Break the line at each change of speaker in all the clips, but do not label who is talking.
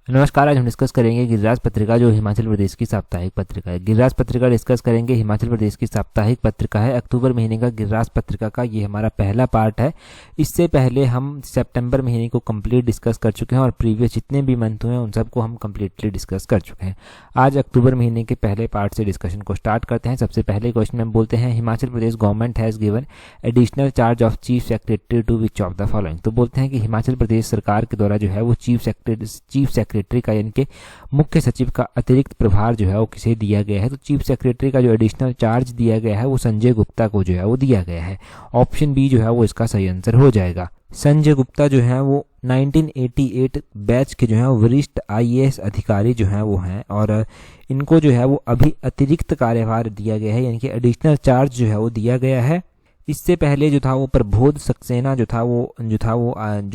नमस्कार। आज हम डिस्कस करेंगे गिरिराज पत्रिका जो हिमाचल प्रदेश की साप्ताहिक पत्रिका है। गिरिराज पत्रिका डिस्कस करेंगे। हिमाचल प्रदेश की साप्ताहिक पत्रिका है अक्टूबर महीने का गिरिराज पत्रिका का ये हमारा पहला पार्ट है। इससे पहले हम सितंबर महीने को कंप्लीट डिस्कस कर चुके हैं और प्रीवियस जितने भी मंथ हुए हैं उन सबको हम कंप्लीटली डिस्कस कर चुके हैं। आज अक्टूबर महीने के पहले पार्ट से डिस्कशन को स्टार्ट करते हैं। सबसे पहले क्वेश्चन में बोलते हैं Himachal Pradesh government has given additional charge of chief secretary to which of the following. तो बोलते हैं कि हिमाचल प्रदेश सरकार के द्वारा जो है वो चीफ सेक्रेटरी का यानी कि मुख्य सचिव का अतिरिक्त प्रभार जो है वो किसे दिया गया है। तो चीफ सेक्रेटरी का जो एडिशनल चार्ज दिया गया है वो संजय गुप्ता को जो है वो दिया गया है। ऑप्शन बी जो है वो इसका सही आंसर हो जाएगा। संजय गुप्ता जो है वो 1988 बैच के जो है वरिष्ठ आईएएस अधिकारी जो हैं वो हैं और इनको जो है वो अभी अतिरिक्त कार्यभार दिया गया है यानी कि एडिशनल चार्ज जो है वो दिया गया है। इससे पहले जो था वो प्रबोध सक्सेना जो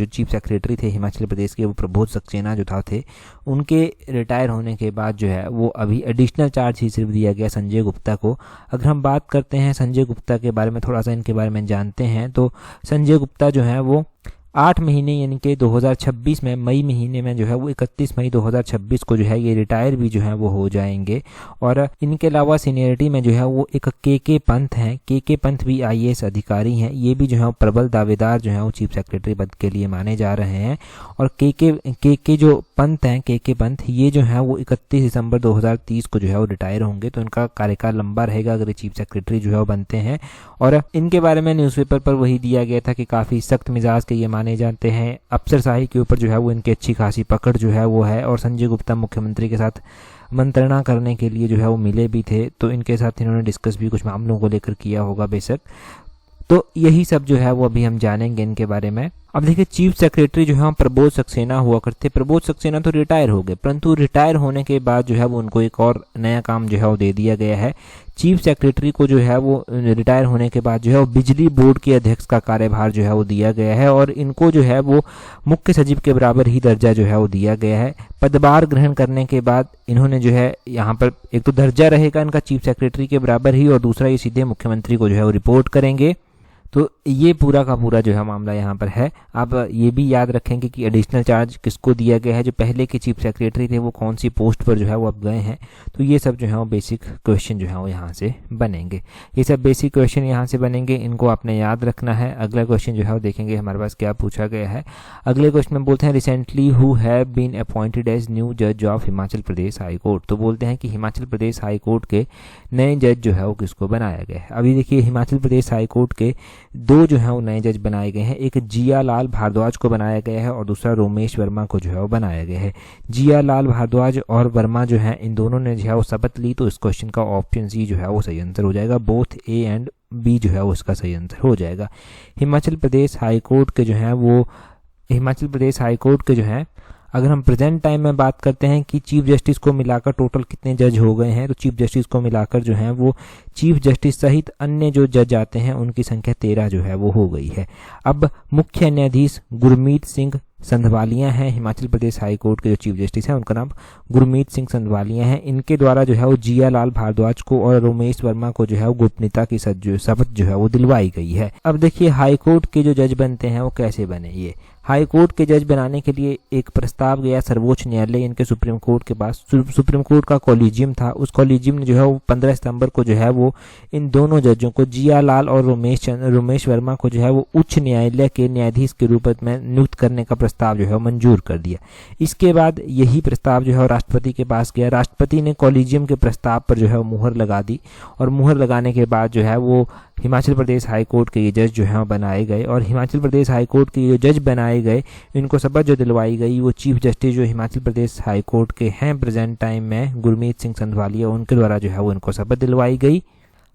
चीफ सेक्रेटरी थे हिमाचल प्रदेश के, वो प्रबोध सक्सेना जो थे उनके रिटायर होने के बाद जो है वो अभी एडिशनल चार्ज ही सिर्फ दिया गया संजय गुप्ता को। अगर हम बात करते हैं संजय गुप्ता के बारे में, थोड़ा सा इनके बारे में जानते हैं, तो संजय गुप्ता जो है वो 8 महीने यानी कि 2026 में मई महीने में जो है वो 31 मई 2026 को जो है ये रिटायर भी जो है वो हो जाएंगे। और इनके अलावा सीनियरिटी में जो है वो एक के पंत हैं। के पंत भी आईएएस अधिकारी हैं। ये भी जो है प्रबल दावेदार जो है वो चीफ सेक्रेटरी पद के लिए माने जा रहे हैं। और के जो पंत हैं, के पंत, ये जो है वो 31 दिसंबर 2030 को जो है वो रिटायर होंगे। तो इनका कार्यकाल लंबा रहेगा अगर ये चीफ सेक्रेटरी जो है वो बनते हैं। और इनके बारे में न्यूज़पेपर पर वही दिया गया था कि काफ़ी सख्त मिजाज के ये माने जाते हैं। अफसरशाही के ऊपर जो है वो इनकी अच्छी खासी पकड़ जो है वो है। और संजय गुप्ता मुख्यमंत्री के साथ मंत्रणा करने के लिए जो है वो मिले भी थे, तो इनके साथ इन्होंने डिस्कस भी कुछ मामलों को लेकर किया होगा बेशक। तो यही सब जो है वो अभी हम जानेंगे इनके बारे में। अब देखिए चीफ सेक्रेटरी जो है प्रबोध सक्सेना हुआ करते। प्रबोध सक्सेना तो रिटायर हो गए, परंतु रिटायर होने के बाद जो है वो उनको एक और नया काम जो है वो दे दिया गया है। चीफ सेक्रेटरी को जो है वो रिटायर होने के बाद जो है वो बिजली बोर्ड के अध्यक्ष का कार्यभार जो है वो दिया गया है और इनको जो है वो मुख्य सचिव के बराबर ही दर्जा जो है वो दिया गया है। पदभार ग्रहण करने के बाद इन्होंने जो है यहाँ पर एक तो दर्जा रहेगा इनका चीफ सेक्रेटरी के बराबर ही, और दूसरा ये सीधे मुख्यमंत्री को जो है वो रिपोर्ट करेंगे। तो ये पूरा का पूरा जो है मामला यहाँ पर है। आप ये भी याद रखेंगे कि एडिशनल चार्ज किसको दिया गया है, जो पहले के चीफ सेक्रेटरी थे वो कौन सी पोस्ट पर जो है वो अब गए हैं। तो ये सब जो है वो बेसिक क्वेश्चन जो है वो यहाँ से बनेंगे। ये सब बेसिक क्वेश्चन यहाँ से बनेंगे, इनको आपने याद रखना है। अगला क्वेश्चन जो है वो देखेंगे हमारे पास क्या पूछा गया है। अगले क्वेश्चन में बोलते हैं recently who have been appointed as new जज of Himachal Pradesh high court. तो बोलते हैं कि हिमाचल प्रदेश हाई कोर्ट के नए जज जो है वो किसको बनाया गया है। अभी देखिए हिमाचल प्रदेश हाई कोर्ट के दो जो है वो नए जज बनाए गए हैं। एक जिया लाल भारद्वाज को बनाया गया है और दूसरा रोमेश वर्मा को जो है वो बनाया गया है। जिया लाल भारद्वाज और वर्मा जो है इन दोनों ने जो है वो शपथ ली। तो इस क्वेश्चन का ऑप्शन सी जो है वो सही आंसर हो जाएगा। बोथ ए एंड बी जो है वो इसका सही आंसर हो जाएगा। हिमाचल प्रदेश हाई कोर्ट के जो है अगर हम प्रेजेंट टाइम में बात करते हैं कि चीफ जस्टिस को मिलाकर टोटल कितने जज हो गए हैं, तो चीफ जस्टिस को मिलाकर जो है वो चीफ जस्टिस सहित अन्य जो जज आते हैं उनकी संख्या 13 जो है वो हो गई है। अब मुख्य न्यायाधीश गुरमीत सिंह संधवालिया हैं। हिमाचल प्रदेश हाई कोर्ट के जो चीफ जस्टिस हैं उनका नाम गुरमीत सिंह संधवालिया है। इनके द्वारा जो है वो जिया लाल भारद्वाज को और रोमेश वर्मा को जो है वो गोपनीयता की शपथ जो है वो दिलवाई गई है। अब देखिए हाई कोर्ट के जो जज बनते हैं वो कैसे बने। ये हाई कोर्ट के जज बनाने के लिए एक प्रस्ताव गया सर्वोच्च न्यायालय इनके सुप्रीम कोर्ट के पास। सुप्रीम कोर्ट का कॉलेजियम था, उस कॉलेजियम ने जो है वो 15 सितंबर को जो है वो इन दोनों जजों को, जिया लाल और रोमेश वर्मा को जो है वो उच्च न्यायालय के न्यायाधीश के रूप में नियुक्त करने का प्रस्ताव जो है मंजूर कर दिया। इसके बाद यही प्रस्ताव जो है राष्ट्रपति के पास गया। राष्ट्रपति ने कॉलेजियम के प्रस्ताव पर जो है मुहर लगा दी और मुहर लगाने के बाद जो है वो हिमाचल प्रदेश हाई कोर्ट के ये जज जो हैं बनाए गए। और हिमाचल प्रदेश हाई कोर्ट के ये जज बनाए गए, इनको शपथ जो दिलवाई गई वो चीफ जस्टिस जो हिमाचल प्रदेश हाई कोर्ट के हैं प्रेजेंट टाइम में गुरमीत सिंह संधवालिया, उनके द्वारा जो है वो इनको शपथ दिलवाई गई।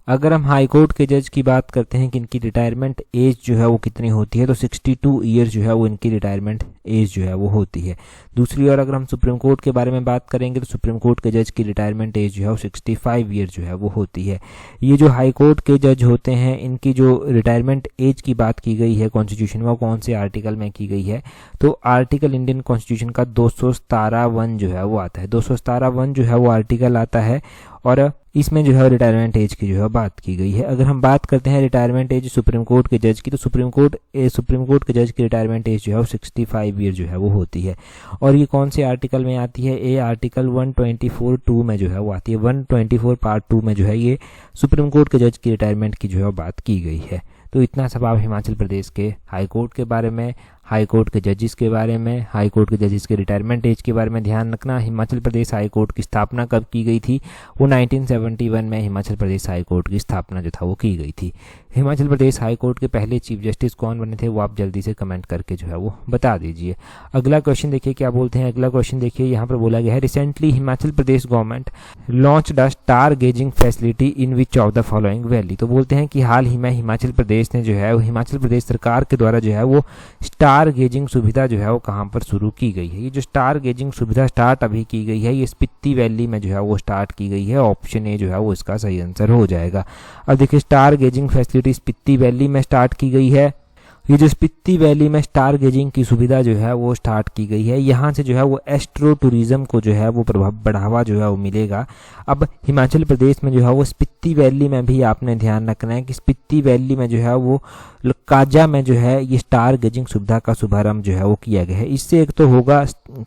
अगर हम हाई कोर्ट के जज की बात करते हैं कि इनकी रिटायरमेंट एज जो है वो कितनी होती है, तो 62 ईयर्स जो है वो इनकी रिटायरमेंट एज जो है वो होती है। दूसरी ओर अगर हम सुप्रीम कोर्ट के बारे में बात करेंगे तो सुप्रीम कोर्ट के जज की रिटायरमेंट एज जो है वो 65 ईयर्स जो है वो होती है। ये जो हाई कोर्ट के जज होते हैं इनकी जो रिटायरमेंट एज की बात की गई है कॉन्स्टिट्यूशन में, कौन से आर्टिकल में की गई है, तो आर्टिकल इंडियन कॉन्स्टिट्यूशन का 217(1) जो है वो आता है। 217(1) जो है वो आर्टिकल आता है और इसमें जो है रिटायरमेंट एज की जो है बात की गई है। अगर हम बात करते हैं रिटायरमेंट एज सुप्रीम कोर्ट के जज की, तो सुप्रीम कोर्ट के जज की रिटायरमेंट एज जो है वो 65 ईयर जो है वो होती है। और ये कौन से आर्टिकल में आती है? ये आर्टिकल 124(2) में जो है वो आती है। 124 पार्ट 2 में जो है ये सुप्रीम कोर्ट के जज की रिटायरमेंट की जो है बात की गई है। तो इतना सब आप हिमाचल प्रदेश के हाई कोर्ट के बारे में, हाई कोर्ट के जजेस के बारे में, हाई कोर्ट के जजेस के रिटायरमेंट एज के बारे में ध्यान रखना। हिमाचल प्रदेश हाई कोर्ट की स्थापना कब की गई थी? वो 1971 में हिमाचल प्रदेश हाई कोर्ट की स्थापना जो था वो की गई थी। हिमाचल प्रदेश हाई कोर्ट के पहले चीफ जस्टिस कौन बने थे, वो आप जल्दी से कमेंट करके जो है वो बता दीजिए। अगला क्वेश्चन देखिए क्या बोलते हैं। अगला क्वेश्चन देखिए, यहाँ पर बोला गया है recently Himachal Pradesh government launched a star gazing facility in which of the following valley. तो बोलते हैं कि हाल ही में हिमाचल प्रदेश ने जो है, हिमाचल प्रदेश सरकार के द्वारा जो है वो स्टार गेजिंग सुविधा जो है वो कहाँ पर शुरू की गई है। ये जो स्टार गेजिंग सुविधा स्टार्ट अभी की गई है, ये स्पीति वैली में जो है वो स्टार्ट की गई है। ऑप्शन ए जो है वो इसका सही आंसर हो जाएगा। अब देखिए, star gazing facility Spiti valley में स्टार्ट की गई है। ये जो स्पीति वैली में स्टार गेजिंग की सुविधा जो है वो स्टार्ट की गई है, यहाँ से जो है वो एस्ट्रो टूरिज्म को जो है वो बढ़ावा जो है वो मिलेगा। अब हिमाचल प्रदेश में जो है वो स्पीति वैली में भी आपने ध्यान रखना है कि स्पीति वैली में जो है वो काजा में जो है ये स्टार गेजिंग सुविधा का शुभारंभ जो है वो किया गया है। इससे एक तो होगा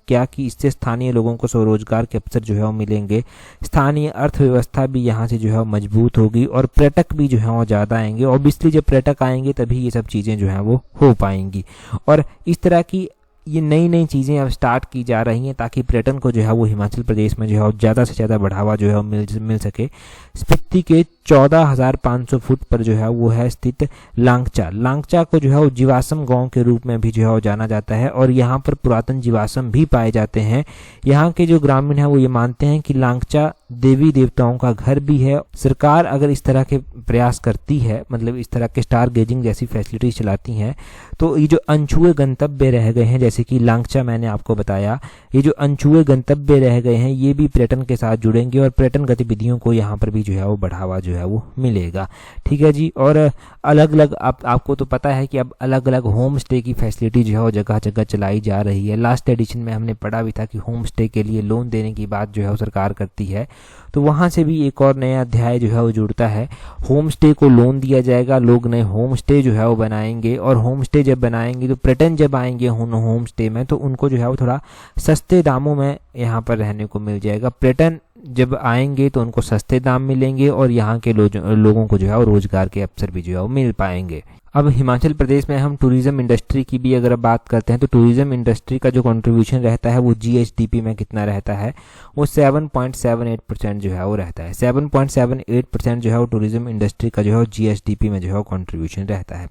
क्या कि इससे स्थानीय लोगों को स्वरोजगार के अवसर जो है वो मिलेंगे, स्थानीय अर्थव्यवस्था भी यहाँ से जो है मजबूत होगी और पर्यटक भी जो है वो ज़्यादा आएंगे। ऑब्वियसली जब पर्यटक आएंगे तभी ये सब चीज़ें जो हैं वो हो पाएंगी। और इस तरह की ये नई नई चीज़ें अब स्टार्ट की जा रही हैं ताकि पर्यटन को जो है वो हिमाचल प्रदेश में जो है ज़्यादा से ज़्यादा बढ़ावा जो है मिल सके। स्पीति के 14,500 फुट पर जो है वो है स्थित लांगचा को जो है वो जीवाश्म गांव के रूप में भी जो है वो जाना जाता है और यहाँ पर पुरातन जीवाश्म भी पाए जाते हैं। यहाँ के जो ग्रामीण हैं वो ये मानते हैं कि लांगचा देवी देवताओं का घर भी है। सरकार अगर इस तरह के प्रयास करती है, मतलब इस तरह के स्टार गेजिंग जैसी फैसिलिटीज चलाती हैं, तो ये जो अनछुए गंतव्य रह गए हैं, जैसे कि लांगचा मैंने आपको बताया, ये जो अनछुए गंतव्य रह गए हैं ये भी पर्यटन के साथ जुड़ेंगे और पर्यटन गतिविधियों को यहाँ पर भी जो है वो बढ़ावा जो है वो मिलेगा। ठीक है जी। और अलग अलग आपको तो पता है कि अब अलग अलग होम स्टे की फैसिलिटी जो है वो जगह जगह चलाई जा रही है। लास्ट एडिशन में हमने पढ़ा भी था कि होम स्टे के लिए लोन देने की बात जो है वो सरकार करती है, तो वहाँ से भी एक और नया अध्याय जो है वो जुड़ता है। होम स्टे को लोन दिया जाएगा, लोग नए होम स्टे जो है वो बनाएंगे और होम स्टे जब बनाएंगे तो पर्यटन जब आएंगे होम स्टे में तो उनको जो है वो थोड़ा सस्ते दामों में यहाँ पर रहने को मिल जाएगा। पर्यटन जब आएंगे तो उनको सस्ते दाम मिलेंगे और यहाँ के लोगों को जो है रोजगार के अवसर भी जो है वो मिल पाएंगे। अब हिमाचल प्रदेश में हम टूरिज्म इंडस्ट्री की भी अगर बात करते हैं तो टूरिज्म इंडस्ट्री का जो कंट्रीब्यूशन रहता है वो जीएसडीपी में कितना रहता है, वो 7.78% जो है वो रहता है। 7.78% जो है वो टूरिज्म इंडस्ट्री का जो है जीएसडीपी में जो है कंट्रीब्यूशन रहता है।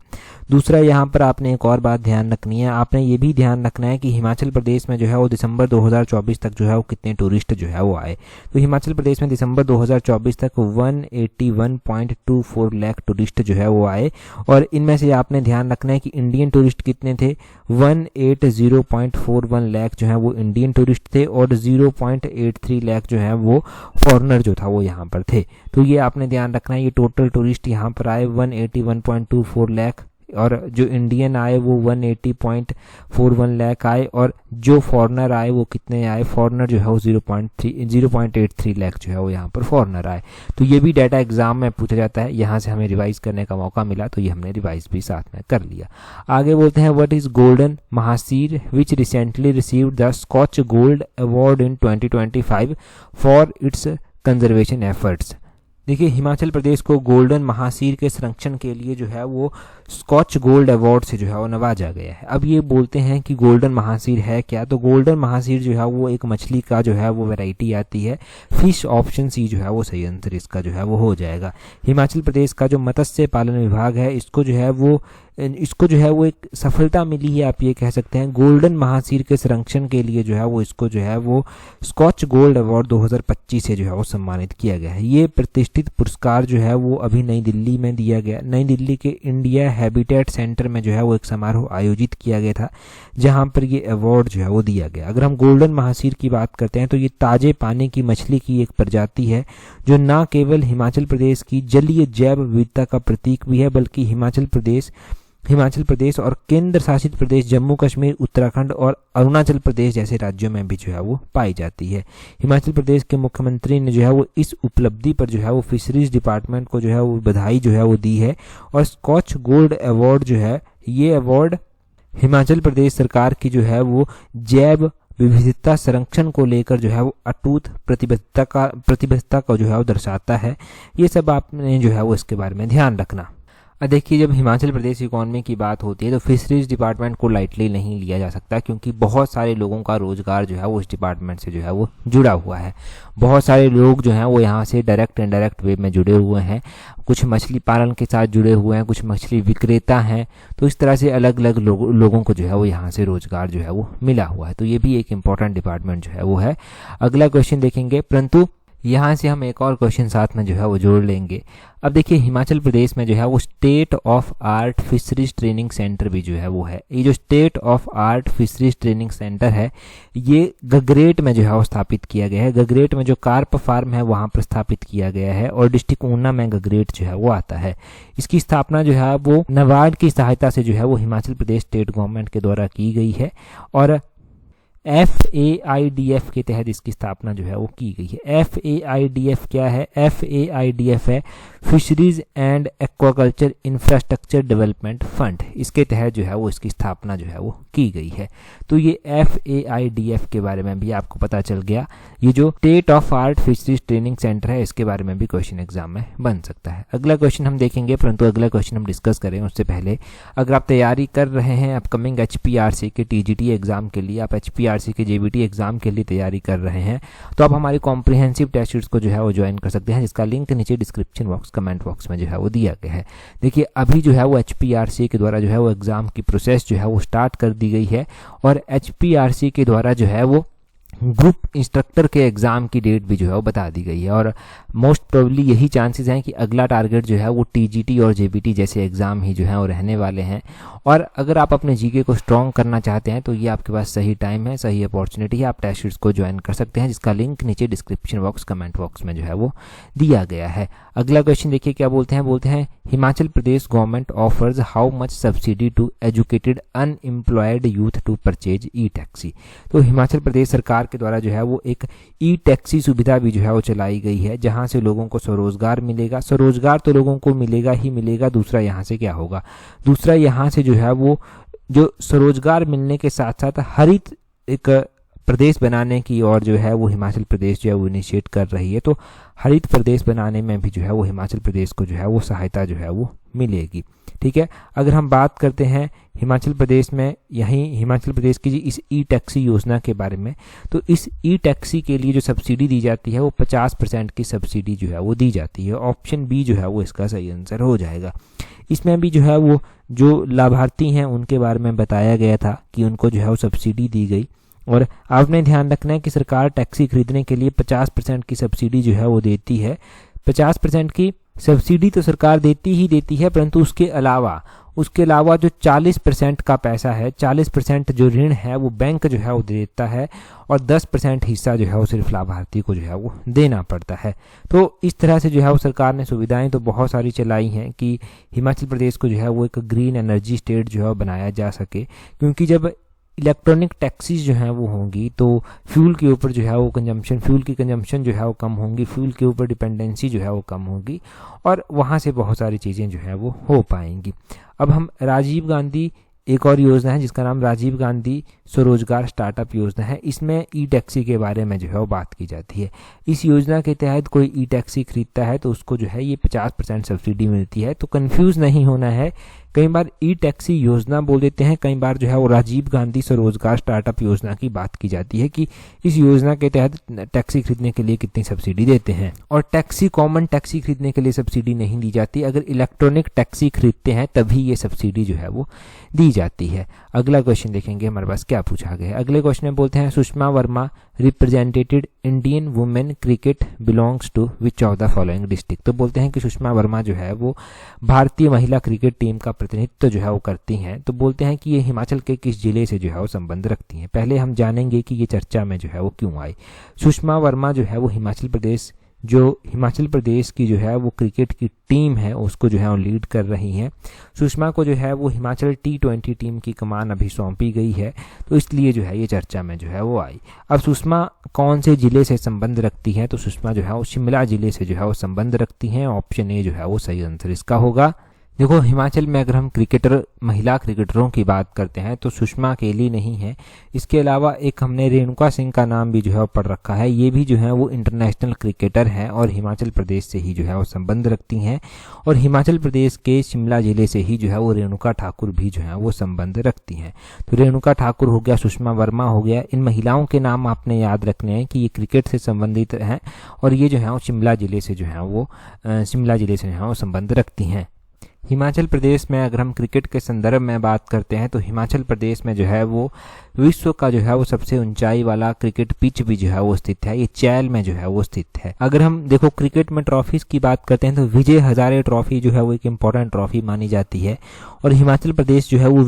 दूसरा, यहाँ पर आपने एक और बात ध्यान रखनी है, आपने ये भी ध्यान रखना है कि हिमाचल प्रदेश में जो है वो दिसंबर 2024 तक जो है वो कितने टूरिस्ट जो है वो आए। तो हिमाचल प्रदेश में दिसंबर 2024 तक 181.24 लाख टूरिस्ट जो है वो आए और इनमें से आपने ध्यान रखना है कि इंडियन टूरिस्ट कितने थे, 180.41 लाख जो है वो इंडियन टूरिस्ट थे और 0.83 लाख जो है वो फॉरेनर जो था वो यहाँ पर थे। तो ये आपने ध्यान रखना है, ये टोटल टूरिस्ट यहाँ पर आए 181.24 लाख और जो इंडियन आए वो 180.41 लाख आए और जो फॉरेनर आए वो कितने आए, फॉरेनर जो है वो 0.83 लाख जो है वो यहाँ पर फॉरेनर आए। तो ये भी डाटा एग्जाम में पूछा जाता है, यहाँ से हमें रिवाइज करने का मौका मिला तो ये हमने रिवाइज भी साथ में कर लिया। आगे बोलते हैं what is golden mahseer which recently received the Skoch gold award in 2025 for its conservation efforts. देखिए, हिमाचल प्रदेश को गोल्डन महासीर के संरक्षण के लिए जो है वो स्कॉच गोल्ड अवार्ड से जो है वो नवाजा गया है। अब ये बोलते हैं कि गोल्डन महासीर है क्या, तो गोल्डन महासीर जो है वो एक मछली का जो है वो वैरायटी आती है। फिश, ऑप्शन सी जो है वो सही आंसर इसका जो है वो हो जाएगा। हिमाचल प्रदेश का जो मत्स्य पालन विभाग है इसको जो है वो एक सफलता मिली है, आप ये कह सकते हैं। गोल्डन महासीर के संरक्षण के लिए जो है वो इसको जो है वो स्कॉच गोल्ड अवार्ड 2025 से जो है वो सम्मानित किया गया है। ये प्रतिष्ठित पुरस्कार जो है वो अभी नई दिल्ली में दिया गया। नई दिल्ली के इंडिया हैबिटेट सेंटर में जो है वो एक समारोह आयोजित किया गया था जहां पर ये अवार्ड जो है वो दिया गया। अगर हम गोल्डन महासीर की बात करते हैं तो ये ताजे पानी की मछली की एक प्रजाति है जो न केवल हिमाचल प्रदेश की जलीय जैव विविधता का प्रतीक भी है बल्कि हिमाचल प्रदेश हिमाचल प्रदेश और केंद्र शासित प्रदेश जम्मू कश्मीर, उत्तराखंड और अरुणाचल प्रदेश जैसे राज्यों में भी जो है वो पाई जाती है। हिमाचल प्रदेश के मुख्यमंत्री ने जो है वो इस उपलब्धि पर जो है वो फिशरीज डिपार्टमेंट को जो है वो बधाई जो है वो दी है। और स्कॉच गोल्ड अवार्ड जो है, ये अवार्ड हिमाचल प्रदेश सरकार की जो है वो जैव विविधता संरक्षण को लेकर जो है वो अटूट प्रतिबद्धता को जो है वो दर्शाता है। ये सब आपने जो है वो इसके बारे में ध्यान रखना। अब देखिए, जब हिमाचल प्रदेश इकॉनमी की बात होती है तो फिशरीज डिपार्टमेंट को लाइटली नहीं लिया जा सकता, क्योंकि बहुत सारे लोगों का रोजगार जो है वो इस डिपार्टमेंट से जो है वो जुड़ा हुआ है। बहुत सारे लोग जो हैं वो यहाँ से डायरेक्ट इनडायरेक्ट वे में जुड़े हुए हैं। कुछ मछली पालन के साथ जुड़े हुए हैं, कुछ मछली विक्रेता हैं। तो इस तरह से अलग अलग लोगों को जो है वो यहाँ से रोजगार जो है वो मिला हुआ है। तो ये भी एक इम्पॉर्टेंट डिपार्टमेंट जो है वो है। अगला क्वेश्चन देखेंगे, परंतु यहाँ से हम एक और क्वेश्चन साथ में जो है वो जोड़ लेंगे। अब देखिए, हिमाचल प्रदेश में जो है वो state of art fisheries training centre भी जो है वो है। ये जो state of art fisheries training centre है, ये गगरेट में जो है वो स्थापित किया गया है। गगरेट में जो कार्प फार्म है वहाँ पर स्थापित किया गया है और डिस्ट्रिक्ट ऊना में गगरेट जो है वो आता है। इसकी स्थापना जो है वो नाबार्ड की सहायता से जो है वो हिमाचल प्रदेश स्टेट गवर्नमेंट के द्वारा की गई है और FAIDF के तहत इसकी स्थापना जो है वो की गई है। FAIDF क्या है? FAIDF है fisheries and aquaculture infrastructure development fund. इसके तहत जो है वो इसकी स्थापना जो है वो की गई है। तो ये FAIDF के बारे में भी आपको पता चल गया। ये जो state of art fisheries training centre है, इसके बारे में भी क्वेश्चन एग्जाम में बन सकता है। अगला क्वेश्चन हम देखेंगे, परंतु अगला क्वेश्चन हम डिस्कस करें उससे पहले, अगर आप तैयारी कर रहे हैं अपकमिंग HPRC के TGT एग्जाम के लिए, आप HPRC के JBT एग्जाम के लिए तैयारी कर रहे हैं, तो आप हमारी कॉम्प्रिहेंसिव टेस्ट सीरीज को जो है वो ज्वाइन कर सकते हैं, जिसका लिंक नीचे डिस्क्रिप्शन बॉक्स कमेंट बॉक्स में जो है वो दिया गया है। देखिए, अभी जो है वो HPRC के द्वारा जो है वो एग्जाम की प्रोसेस जो है वो स्टार्ट कर दी गई है और HPRC के द्वारा जो है वो ग्रुप इंस्ट्रक्टर के एग्जाम की डेट भी जो है वो बता दी गई है और मोस्ट प्रोबेबली यही चांसेस हैं कि अगला टारगेट जो है वो TGT और JBT जैसे एग्जाम ही जो है वो रहने वाले हैं। और अगर आप अपने जीके को स्ट्रॉन्ग करना चाहते हैं तो ये आपके पास सही टाइम है, सही अपॉर्चुनिटी है, आप टेस्ट सीरीज को ज्वाइन कर सकते हैं, जिसका लिंक नीचे डिस्क्रिप्शन बॉक्स कमेंट बॉक्स में जो है वो दिया गया है। अगला क्वेश्चन देखिए क्या बोलते हैं, Himachal Pradesh government offers how much subsidy to educated unemployed youth to purchase e taxi. तो हिमाचल प्रदेश सरकार के द्वारा जो है वो एक ई टैक्सी सुविधा भी जो है वो चलाई गई है, जहां से लोगों को स्वरोजगार मिलेगा। स्वरोजगार तो लोगों को मिलेगा ही मिलेगा, दूसरा यहाँ से क्या होगा, दूसरा यहाँ से जो है वो जो स्वरोजगार मिलने के साथ साथ हरित एक प्रदेश बनाने की और जो है वो हिमाचल प्रदेश जो है वो इनिशिएट कर रही है। तो हरित प्रदेश बनाने में भी जो है वो हिमाचल प्रदेश को जो है वो सहायता जो है वो मिलेगी। ठीक है, अगर हम बात करते हैं हिमाचल प्रदेश में, यहीं हिमाचल प्रदेश की इस ई टैक्सी योजना के बारे में, तो इस ई टैक्सी के लिए जो सब्सिडी दी जाती है वो 50% की सब्सिडी जो है वो दी जाती है। ऑप्शन बी जो है वो इसका सही आंसर हो जाएगा। इसमें भी जो है वो जो लाभार्थी हैं उनके बारे में बताया गया था कि उनको जो है वो सब्सिडी दी गई और आपने ध्यान रखना है कि सरकार टैक्सी खरीदने के लिए 50% की सब्सिडी जो है वो देती है। 50% की सब्सिडी तो सरकार देती ही देती है, परंतु उसके अलावा जो 40% का पैसा है, 40% जो ऋण है वो बैंक जो है वो देता है और 10% हिस्सा जो है वो सिर्फ लाभार्थी को जो है वो देना पड़ता है। तो इस तरह से जो है वो सरकार ने सुविधाएं तो बहुत सारी चलाई हैं कि हिमाचल प्रदेश को जो है वो एक ग्रीन एनर्जी स्टेट जो है बनाया जा सके, क्योंकि जब इलेक्ट्रॉनिक टैक्सीज जो हैं वो होंगी तो फ्यूल के ऊपर जो है वो फ्यूल की कंजम्पशन जो है वो कम होंगी, फ्यूल के ऊपर डिपेंडेंसी जो है वो कम होगी और वहाँ से बहुत सारी चीज़ें जो है वो हो पाएंगी। अब हम राजीव गांधी, एक और योजना है जिसका नाम राजीव गांधी स्वरोजगार स्टार्टअप योजना है, इसमें ई टैक्सी के बारे में जो है वो बात की जाती है। इस योजना के तहत कोई ई टैक्सी खरीदता है तो उसको जो है ये 50% सब्सिडी मिलती है। तो कंफ्यूज नहीं होना है, कई बार ई टैक्सी योजना बोल देते हैं, कई बार जो है वो राजीव गांधी स्वरोजगार स्टार्टअप योजना की बात की जाती है कि इस योजना के तहत टैक्सी खरीदने के लिए कितनी सब्सिडी देते हैं। और कॉमन टैक्सी खरीदने के लिए सब्सिडी नहीं दी जाती, अगर इलेक्ट्रॉनिक टैक्सी खरीदते हैं तभी ये सब्सिडी जो है वो दी जाती है। अगला क्वेश्चन देखेंगे हमारे पास क्या पूछा गया है। अगले क्वेश्चन में बोलते हैं Sushma Verma represented Indian women cricket belongs to which of the following district. तो बोलते हैं कि सुषमा वर्मा जो है वो भारतीय महिला क्रिकेट टीम का प्रतिनिधित्व जो है वो करती हैं। तो बोलते हैं कि ये हिमाचल के किस जिले से जो है वो संबंध रखती हैं। पहले हम जानेंगे कि ये चर्चा में जो है वो क्यों आई। सुषमा वर्मा जो है वो हिमाचल प्रदेश जो हिमाचल प्रदेश की जो है वो क्रिकेट की टीम है उसको जो है वो लीड कर रही हैं। सुषमा को जो है वो हिमाचल T20 टीम की कमान अभी सौंपी गई है, तो इसलिए जो है ये चर्चा में जो है वो आई। अब सुषमा कौन से जिले से संबंध रखती हैं, तो सुषमा जो है वो शिमला जिले से जो है वो संबंध रखती हैं। ऑप्शन ए जो है वो सही आंसर इसका होगा। देखो, हिमाचल में अगर हम महिला क्रिकेटरों की बात करते हैं तो सुषमा अकेली नहीं है, इसके अलावा एक हमने रेणुका सिंह का नाम भी जो है वो पढ़ रखा है। ये भी जो है वो इंटरनेशनल क्रिकेटर हैं और हिमाचल प्रदेश से ही जो है वो संबंध रखती हैं, और हिमाचल प्रदेश के शिमला जिले से ही जो है वो रेणुका ठाकुर भी जो है वो संबंध रखती हैं। तो रेणुका ठाकुर हो गया, सुषमा वर्मा हो गया, इन महिलाओं के नाम आपने याद रखने हैं कि ये क्रिकेट से संबंधित हैं और ये जो है वो शिमला जिले से जो है वो संबंध रखती हैं। हिमाचल प्रदेश में अगर हम क्रिकेट के संदर्भ में बात करते हैं तो हिमाचल प्रदेश में जो है वो विश्व का जो है वो सबसे ऊंचाई वाला क्रिकेट पिच भी जो है वो स्थित है, ये चैल में जो है वो स्थित है। अगर हम देखो क्रिकेट में ट्रॉफीज की बात करते हैं तो विजय हजारे ट्रॉफी जो है वो एक इम्पोर्टेंट ट्रॉफी मानी जाती है, और हिमाचल प्रदेश जो है वो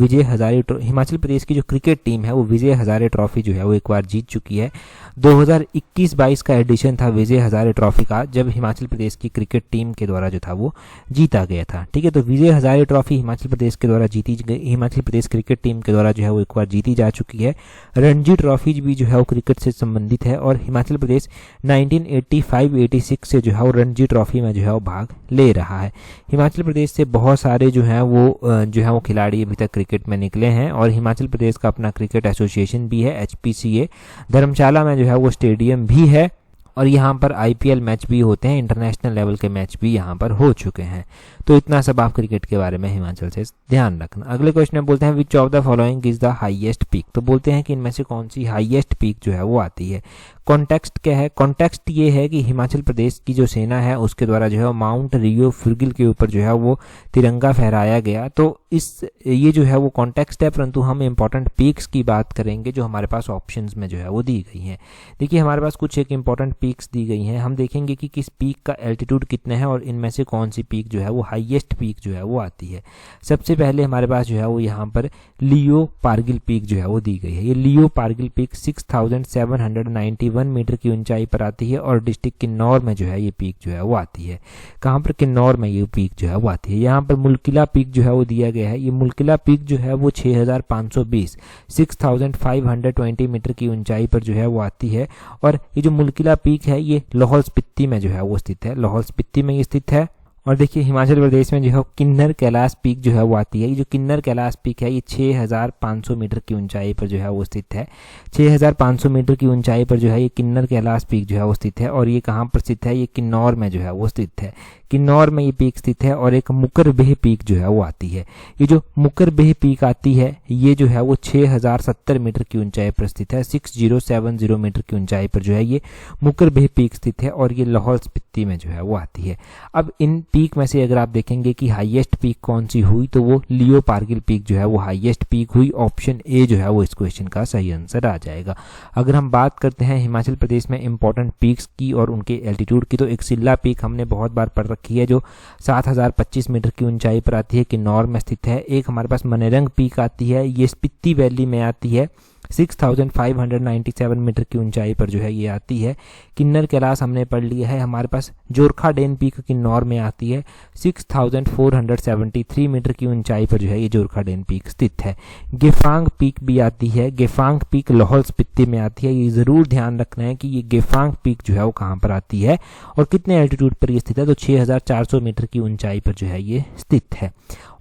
हिमाचल प्रदेश की जो क्रिकेट टीम है वो विजय हजारे ट्रॉफी जो है वो एक बार जीत चुकी है। 2021-22 का एडिशन था विजय हजारे ट्रॉफी का, जब हिमाचल प्रदेश की क्रिकेट टीम के द्वारा जो था वो जीता गया था। ठीक है, तो विजय हजारे ट्रॉफी हिमाचल प्रदेश के द्वारा हिमाचल प्रदेश क्रिकेट टीम के द्वारा जो है वो एक बार जीती जा चुकी है। रणजी ट्रॉफी भी जो है वो क्रिकेट से संबंधित है, और हिमाचल प्रदेश 1985-86 से जो है वो रणजी ट्रॉफी में जो है वो भाग ले रहा है। हिमाचल प्रदेश से बहुत सारे जो है वो खिलाड़ी अभी तक क्रिकेट में निकले हैं, और हिमाचल प्रदेश का अपना क्रिकेट एसोसिएशन भी है, HPCA। धर्मशाला में जो है वो स्टेडियम भी है, और यहाँ पर IPL मैच भी होते हैं, इंटरनेशनल लेवल के मैच भी यहाँ पर हो चुके हैं। तो इतना सब आप क्रिकेट के बारे में हिमाचल से ध्यान रखना। अगले क्वेश्चन में बोलते हैं विच of the following is the highest peak, तो बोलते हैं कि इनमें से कौन सी हाईएस्ट पीक जो है वो आती है। कॉन्टेक्स्ट क्या है? कॉन्टेक्स्ट ये है कि हिमाचल प्रदेश की जो सेना है उसके द्वारा जो है माउंट रियो फुर्गिल के ऊपर जो है वो तिरंगा फहराया गया, तो ये जो है वो कॉन्टेक्स्ट है, परंतु हम इंपॉर्टेंट पीक्स की बात करेंगे जो हमारे पास ऑप्शंस में जो है वो दी गई हैं। देखिए, हमारे पास कुछ एक इंपॉर्टेंट पीक्स दी गई हैं, हम देखेंगे कि किस पीक का एल्टीट्यूड कितना है और इनमें से कौन सी पीक जो है वो हाईएस्ट पीक जो है वो आती है। सबसे पहले हमारे पास जो है वो यहाँ पर लियो पारगिल पीक जो है वो दी गई है। ये लियो पारगिल पीक 6791 मीटर की ऊंचाई पर आती है, और डिस्ट्रिक्ट किन्नौर में जो है ये पीक जो है वो आती है। कहाँ पर? किन्नौर में ये पीक जो है वो आती है। यहाँ पर मुल्किला पीक जो है वो दिया गया है। ये मुल्किला पीक जो है वो 6520 मीटर की ऊंचाई पर जो है वो आती है, और ये जो मुल्किला पीक है ये लाहौल स्पीति में जो है वो स्थित है, लाहौल स्पीति में ये स्थित है। और देखिए, हिमाचल प्रदेश में जो है किन्नर कैलाश पीक जो है वो आती है। ये जो किन्नर कैलाश पीक है ये 6500 मीटर की ऊंचाई पर जो है वो स्थित है। 6500 मीटर की ऊंचाई पर जो है ये किन्नर कैलाश पीक जो है वो स्थित है, और ये कहाँ पर स्थित है? ये किन्नौर में जो है वो स्थित है। किन्नौर में ये पीक स्थित है। और एक मुकरबेह पीक जो है वो आती है। ये जो मुकरबेह पीक आती है ये जो है वो 6070 मीटर की ऊंचाई पर स्थित है। 6070 मीटर की ऊंचाई पर जो है ये मुकरबेह पीक स्थित है, और ये लाहौल स्पीति में जो है वो आती है। अब इन पीक में से अगर आप देखेंगे कि हाईएस्ट पीक कौन सी हुई, तो वो लियो पारगिल पीक जो है वो हाईएस्ट पीक हुई। ऑप्शन ए जो है वो इस क्वेश्चन का सही आंसर आ जाएगा। अगर हम बात करते हैं हिमाचल प्रदेश में इंपॉर्टेंट पीक्स की और उनके एल्टीट्यूड की, तो एक सिल्ला पीक हमने बहुत बार पढ़ रखी है जो 7025 मीटर की ऊंचाई पर आती है, किन्नौर में स्थित है। एक हमारे पास मनेरंग पीक आती है, ये स्पीति वैली में आती है, 6597 मीटर की ऊंचाई पर जो है ये आती है। किन्नर कैलाश हमने पढ़ लिया है। हमारे पास जोरखा डेन पीक किन्नौर में आती है, 6473 मीटर की ऊंचाई पर जो है ये जोरखा डेन पीक स्थित है। गेफांग पीक भी आती है, गेफांग पीक लाहौल स्पीति में आती है। ये जरूर ध्यान रखना है कि ये गेफांग पीक जो है वो कहाँ पर आती है और कितने एल्टीट्यूड पर ये स्थित है, तो 6400 मीटर की ऊंचाई पर जो है ये स्थित है।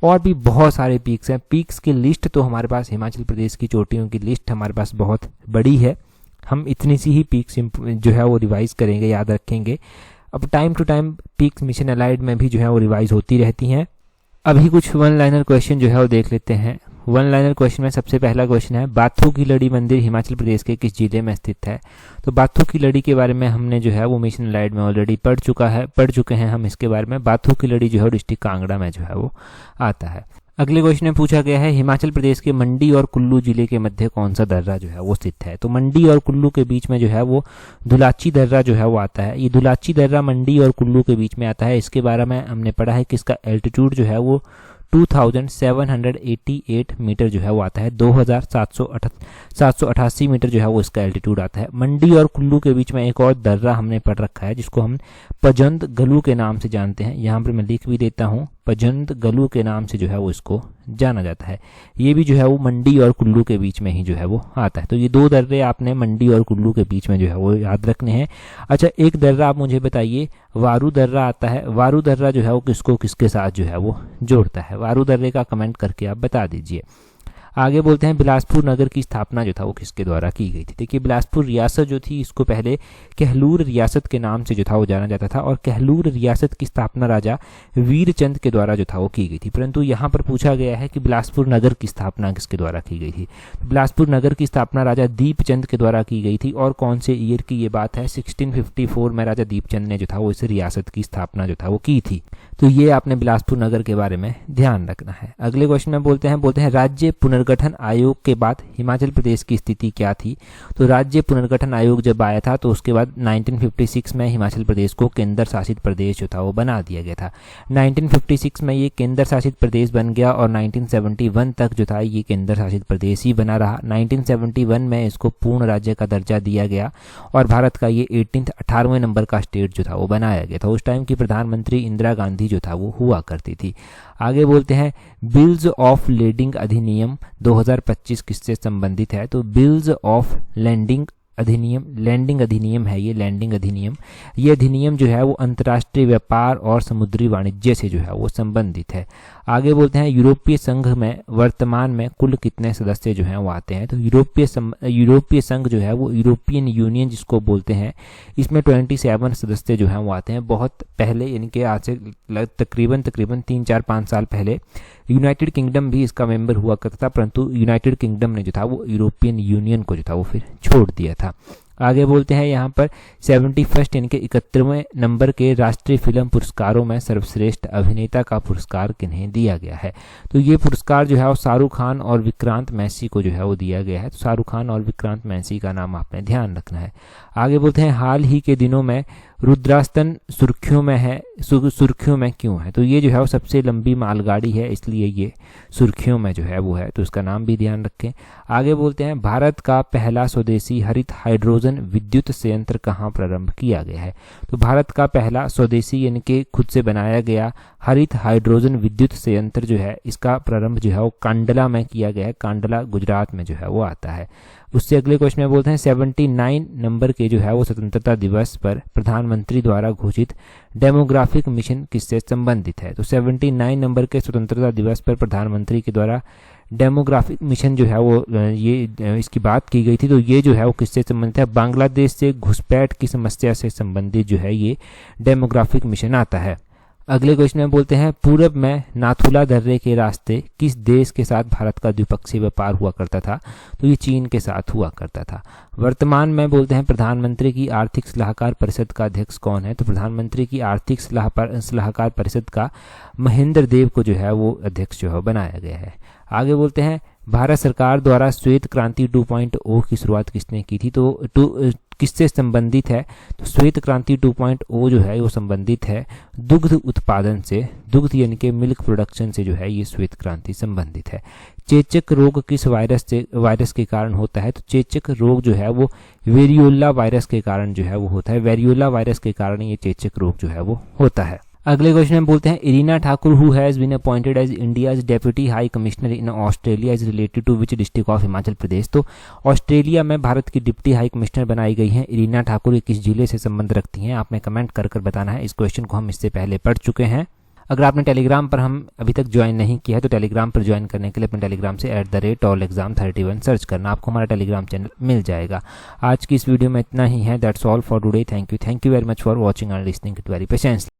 और भी बहुत सारे पीक्स हैं। पीक्स की लिस्ट तो हमारे पास हिमाचल प्रदेश की चोटियों की लिस्ट हमारे पास बहुत बड़ी है, हम इतनी सी ही पीक्स जो है वो रिवाइज करेंगे, याद रखेंगे। अब time to time peaks mission allied में भी जो है वो रिवाइज होती रहती हैं। अभी कुछ वन लाइनर क्वेश्चन जो है वो देख लेते हैं। वन लाइनर क्वेश्चन में सबसे पहला क्वेश्चन है, बाथू की लड़ी मंदिर हिमाचल प्रदेश के किस जिले में स्थित है? तो बाथू की लड़ी के बारे में हमने जो है वो मिशन अलाइड में ऑलरेडी पढ़ चुके हैं हम इसके बारे में। बाथू की लड़ी जो है डिस्ट्रिक्ट कांगड़ा में जो है वो आता है। अगले क्वेश्चन में पूछा गया है, हिमाचल प्रदेश के मंडी और कुल्लू जिले के मध्य कौन सा दर्रा जो है वो स्थित है? तो मंडी और कुल्लू के बीच में जो है वो दुलाची दर्रा जो है वो आता है। ये दुलाची दर्रा मंडी और कुल्लू के बीच में आता है। इसके बारे में हमने पढ़ा है कि इसका एल्टीट्यूड जो है वो 2788 मीटर जो है वो आता है, 2788 मीटर जो है वो इसका एल्टीट्यूड आता है। मंडी और कुल्लू के बीच में एक और दर्रा हमने पढ़ रखा है जिसको हम पजंद गलू के नाम से जानते हैं। यहाँ पर मैं लिख भी देता हूँ, पजंद गलू के नाम से जो है वो इसको जाना जाता है। ये भी जो है वो मंडी और कुल्लू के बीच में ही जो है वो आता है। तो ये दो दर्रे आपने मंडी और कुल्लू के बीच में जो है वो याद रखने हैं। अच्छा, एक दर्रा आप मुझे बताइए, वारू दर्रा आता है। वारू दर्रा जो है वो किसको किसके साथ जो है वो जोड़ता है? वारू दर्रे का कमेंट करके आप बता दीजिए। आगे बोलते हैं बिलासपुर नगर की स्थापना जो था वो किसके द्वारा की गई थी? देखिए, बिलासपुर रियासत जो थी इसको पहले कहलूर रियासत के नाम से जो था वो जाना जाता था, और कहलूर रियासत की स्थापना राजा वीरचंद के द्वारा जो था वो की गई थी। परंतु यहाँ पर पूछा गया है कि बिलासपुर नगर की स्थापना किसके द्वारा की गई थी? बिलासपुर नगर की स्थापना राजा दीपचंद के द्वारा की गई थी। और कौन से ईयर की ये बात है? 1654 में राजा दीपचंद ने जो था वो इस रियासत की स्थापना जो था वो की थी। तो ये आपने बिलासपुर नगर के बारे में ध्यान रखना है। अगले क्वेश्चन में बोलते हैं राज्य पुनर्गठन आयोग के बाद हिमाचल प्रदेश की स्थिति क्या थी? तो राज्य पुनर्गठन आयोग जब आया था तो उसके बाद 1956 में हिमाचल प्रदेश को केंद्र शासित प्रदेश जो था वो बना दिया गया था। 1956 में ये केंद्र शासित प्रदेश बन गया और 1971 तक जो था ये केंद्र शासित प्रदेश ही बना रहा। 1971 में इसको पूर्ण राज्य का दर्जा दिया गया और भारत का ये 18वें नंबर का स्टेट जो था वो बनाया गया था। उस टाइम की प्रधानमंत्री इंदिरा गांधी जो था वो हुआ करती थी। आगे बोलते हैं बिल्स ऑफ लैंडिंग अधिनियम 2025 किससे संबंधित है? तो बिल्स ऑफ लैंडिंग अधिनियम, लैंडिंग अधिनियम है ये, लैंडिंग अधिनियम। ये अधिनियम जो है वो अंतर्राष्ट्रीय व्यापार और समुद्री वाणिज्य से जो है वो संबंधित है। आगे बोलते हैं यूरोपीय संघ में वर्तमान में कुल कितने सदस्य जो हैं वो आते हैं? तो यूरोपीय संघ जो है वो यूरोपियन यूनियन जिसको बोलते हैं, इसमें 27 सदस्य जो हैं वो आते हैं। बहुत पहले, इनके आज से तकरीबन 3-4-5 साल पहले यूनाइटेड किंगडम भी इसका मेंबर हुआ करता था, परंतु यूनाइटेड किंगडम ने जो था वो यूरोपियन यूनियन को जो था वो फिर छोड़ दिया था। आगे बोलते हैं यहाँ पर 71 यानी कि 71वें नंबर के राष्ट्रीय फिल्म पुरस्कारों में सर्वश्रेष्ठ अभिनेता का पुरस्कार किन्हें दिया गया है? तो ये पुरस्कार जो है वो शाहरुख खान और विक्रांत मैसी को जो है वो दिया गया है। तो शाहरुख खान और विक्रांत मैसी का नाम आपने ध्यान रखना है। आगे बोलते हैं हाल ही के दिनों में रुद्रास्तन सुर्खियों में है, सुर्खियों में क्यों है? तो ये जो है वो सबसे लंबी मालगाड़ी है, इसलिए ये सुर्खियों में जो है वो है, तो इसका नाम भी ध्यान रखें। आगे बोलते हैं भारत का पहला स्वदेशी हरित हाइड्रोजन विद्युत संयंत्र कहाँ प्रारंभ किया गया है? तो भारत का पहला स्वदेशी यानी कि खुद से बनाया गया हरित हाइड्रोजन विद्युत संयंत्र जो है इसका प्रारंभ जो है वो कांडला में किया गया है। कांडला गुजरात में जो है वो आता है। उससे अगले क्वेश्चन में बोलते हैं 79 नंबर के जो है वो स्वतंत्रता दिवस पर प्रधानमंत्री द्वारा घोषित डेमोग्राफिक मिशन किससे संबंधित है? तो 79 नंबर के स्वतंत्रता दिवस पर प्रधानमंत्री के द्वारा डेमोग्राफिक मिशन जो है वो ये इसकी बात की गई थी। तो ये जो है वो किससे संबंधित है? बांग्लादेश से घुसपैठ की समस्या से संबंधित जो है ये डेमोग्राफिक मिशन आता है। अगले क्वेश्चन में बोलते हैं पूर्व में नाथुला दर्रे के रास्ते किस देश के साथ भारत का द्विपक्षीय व्यापार हुआ करता था? तो ये चीन के साथ हुआ करता था। वर्तमान में बोलते हैं प्रधानमंत्री की आर्थिक सलाहकार परिषद का अध्यक्ष कौन है? तो प्रधानमंत्री की आर्थिक सलाहकार परिषद का महेंद्र देव को जो है वो अध्यक्ष जो है बनाया गया है। आगे बोलते हैं भारत सरकार द्वारा श्वेत क्रांति 2.0 की शुरुआत किसने की थी? तो किससे संबंधित है? तो श्वेत क्रांति 2.0 जो है वो संबंधित है दुग्ध उत्पादन से, दुग्ध यानी कि मिल्क प्रोडक्शन से जो है ये श्वेत क्रांति संबंधित है। चेचक रोग किस वायरस के कारण होता है? तो चेचक रोग जो है वो वेरियोला वायरस के कारण जो है वो होता है। वेरियोला वायरस के कारण ये चेचक रोग जो है वो होता है। अगले क्वेश्चन में बोलते हैं Irina Thakur who has been appointed as India's deputy high commissioner in Australia is related to which district of Himachal Pradesh? तो ऑस्ट्रेलिया में भारत की डिप्टी हाई कमिश्नर बनाई गई हैं इरीना ठाकुर, ये किस जिले से संबंध रखती हैं? आपने कमेंट कर बताना है। इस क्वेश्चन को हम इससे पहले पढ़ चुके हैं। अगर आपने टेलीग्राम पर हम अभी तक ज्वाइन नहीं किया है तो टेलीग्राम पर ज्वाइन करने के लिए अपने टेलीग्राम से @allexam31 सर्च करना, आपको हमारा टेलीग्राम चैनल मिल जाएगा। आज की इस वीडियो में इतना ही है। That's all for today. Thank you very much for watching and listening it very patiently.